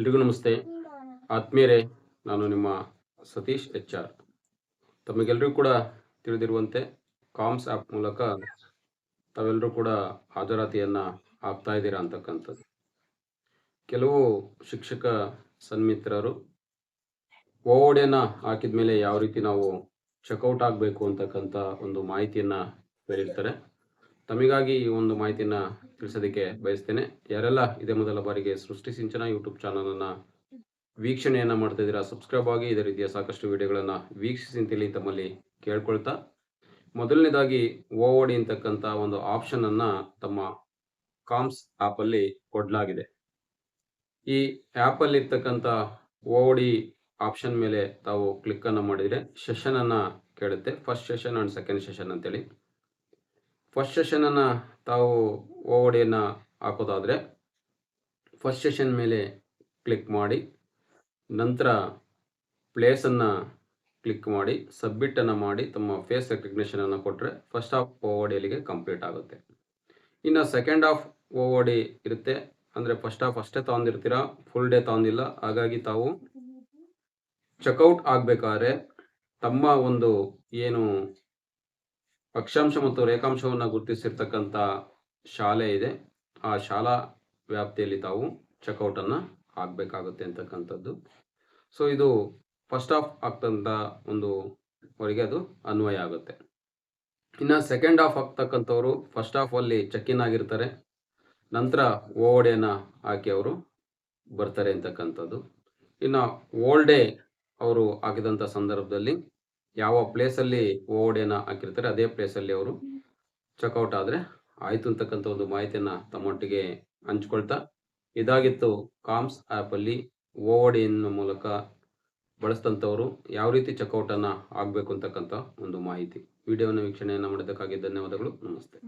ಎಲ್ರಿಗೂ ನಮಸ್ತೆ ಆತ್ಮೀಯರೇ, ನಾನು ನಿಮ್ಮ ಸತೀಶ್ HR. ತಮಗೆಲ್ಲರೂ ಕೂಡ ತಿಳಿದಿರುವಂತೆ ಕಾಮ್ಸ್ ಆ್ಯಪ್ ಮೂಲಕ ತಾವೆಲ್ಲರೂ ಕೂಡ ಹಾಜರಾತಿಯನ್ನು ಆಗ್ತಾ ಇದ್ದೀರಾ ಅಂತಕ್ಕಂಥದ್ದು. ಕೆಲವು ಶಿಕ್ಷಕ ಸನ್ಮಿತ್ರರು ಓಡಿಯನ್ನು ಹಾಕಿದ ಮೇಲೆ ಯಾವ ರೀತಿ ನಾವು ಚೆಕ್ಔಟ್ ಆಗಬೇಕು ಅಂತಕ್ಕಂಥ ಒಂದು ಮಾಹಿತಿಯನ್ನು ಹೇಳಿರ್ತಾರೆ. ತಮಗಾಗಿ ಈ ಒಂದು ಮಾಹಿತಿಯನ್ನು ತಿಳಿಸೋದಕ್ಕೆ ಬಯಸ್ತೇನೆ. ಯಾರೆಲ್ಲ ಇದೇ ಮೊದಲ ಬಾರಿಗೆ ಸೃಷ್ಟಿ ಸಿಂಚನ ಯೂಟ್ಯೂಬ್ ಚಾನಲನ್ನು ವೀಕ್ಷಣೆಯನ್ನು ಮಾಡ್ತಾ ಇದ್ದೀರಾ, ಸಬ್ಸ್ಕ್ರೈಬ್ ಆಗಿ ಇದೇ ರೀತಿಯ ಸಾಕಷ್ಟು ವಿಡಿಯೋಗಳನ್ನು ವೀಕ್ಷಿಸಿ ಅಂತೇಳಿ ತಮ್ಮಲ್ಲಿ ಕೇಳ್ಕೊಳ್ತಾ, ಮೊದಲನೇದಾಗಿ OOD ಅಂತಕ್ಕಂಥ ಒಂದು ಆಪ್ಷನನ್ನು ತಮ್ಮ ಕಾಮ್ಸ್ ಆ್ಯಪಲ್ಲಿ ಕೊಡಲಾಗಿದೆ. ಈ ಆ್ಯಪಲ್ಲಿ ಇರ್ತಕ್ಕಂಥ OOD ಆಪ್ಷನ್ ಮೇಲೆ ತಾವು ಕ್ಲಿಕ್ಕನ್ನು ಮಾಡಿದರೆ ಸೆಷನನ್ನು ಕೇಳುತ್ತೆ. First session and second session ಅಂತೇಳಿ. ಫಸ್ಟ್ ಸೆಷನನ್ನು ತಾವು OODಯನ್ನು ಹಾಕೋದಾದರೆ ಫಸ್ಟ್ ಸೆಷನ್ ಮೇಲೆ ಕ್ಲಿಕ್ ಮಾಡಿ, ನಂತರ ಪ್ಲೇಸನ್ನು ಕ್ಲಿಕ್ ಮಾಡಿ, ಸಬ್ಮಿಟನ್ನು ಮಾಡಿ ತಮ್ಮ ಫೇಸ್ ರೆಕಗ್ನಿಷನನ್ನು ಕೊಟ್ಟರೆ ಫಸ್ಟ್ ಹಾಫ್ OOD ಅಲ್ಲಿಗೆ ಕಂಪ್ಲೀಟ್ ಆಗುತ್ತೆ. ಇನ್ನು ಸೆಕೆಂಡ್ ಹಾಫ್ OOD ಇರುತ್ತೆ. ಅಂದರೆ ಫಸ್ಟ್ ಹಾಫ್ ಅಷ್ಟೇ ತಗೊಂಡಿರ್ತೀರಾ, ಫುಲ್ ಡೇ ತಗೊಂಡಿಲ್ಲ. ಹಾಗಾಗಿ ತಾವು ಚೆಕ್ಔಟ್ ಆಗಬೇಕಾದ್ರೆ ತಮ್ಮ ಒಂದು ಏನು ಅಕ್ಷಾಂಶ ಮತ್ತು ರೇಖಾಂಶವನ್ನು ಗುರುತಿಸಿರ್ತಕ್ಕಂಥ ಶಾಲೆ ಇದೆ, ಆ ಶಾಲಾ ವ್ಯಾಪ್ತಿಯಲ್ಲಿ ತಾವು ಚೆಕ್ಔಟನ್ನು ಆಗಬೇಕಾಗುತ್ತೆ ಅಂತಕ್ಕಂಥದ್ದು. ಸೊ ಇದು ಫಸ್ಟ್ ಹಾಫ್ ಆಗ್ತಂಥ ಒಂದು ಅವರಿಗೆ ಅದು ಅನ್ವಯ ಆಗುತ್ತೆ. ಇನ್ನು ಸೆಕೆಂಡ್ ಹಾಫ್ ಆಗ್ತಕ್ಕಂಥವ್ರು ಫಸ್ಟ್ ಹಾಫಲ್ಲಿ ಚೆಕ್ ಇನ್ ಆಗಿರ್ತಾರೆ, ನಂತರ OODಯನ್ನು ಹಾಕಿ ಅವರು ಬರ್ತಾರೆ ಅಂತಕ್ಕಂಥದ್ದು. ಇನ್ನು ಓಲ್ಡ್ ಡೇ ಅವರು ಹಾಕಿದಂಥ ಸಂದರ್ಭದಲ್ಲಿ ಯಾವ ಪ್ಲೇಸಲ್ಲಿ OODಯನ್ನು ಹಾಕಿರ್ತಾರೆ ಅದೇ ಪ್ಲೇಸಲ್ಲಿ ಅವರು ಚೆಕ್ಔಟ್ ಆದರೆ ಆಯಿತು ಅಂತಕ್ಕಂಥ ಒಂದು ಮಾಹಿತಿಯನ್ನು ತಮ್ಮೊಟ್ಟಿಗೆ ಹಂಚ್ಕೊಳ್ತಾ, ಇದಾಗಿತ್ತು ಕಾಮ್ಸ್ ಆ್ಯಪಲ್ಲಿ OODನ ಮೂಲಕ ಬಳಸಿದಂಥವರು ಯಾವ ರೀತಿ ಚೆಕ್ಔಟನ್ನು ಆಗಬೇಕು ಅಂತಕ್ಕಂಥ ಒಂದು ಮಾಹಿತಿ. ವಿಡಿಯೋನ ವೀಕ್ಷಣೆಯನ್ನು ಮಾಡೋದಕ್ಕಾಗಿ ಧನ್ಯವಾದಗಳು. ನಮಸ್ತೆ.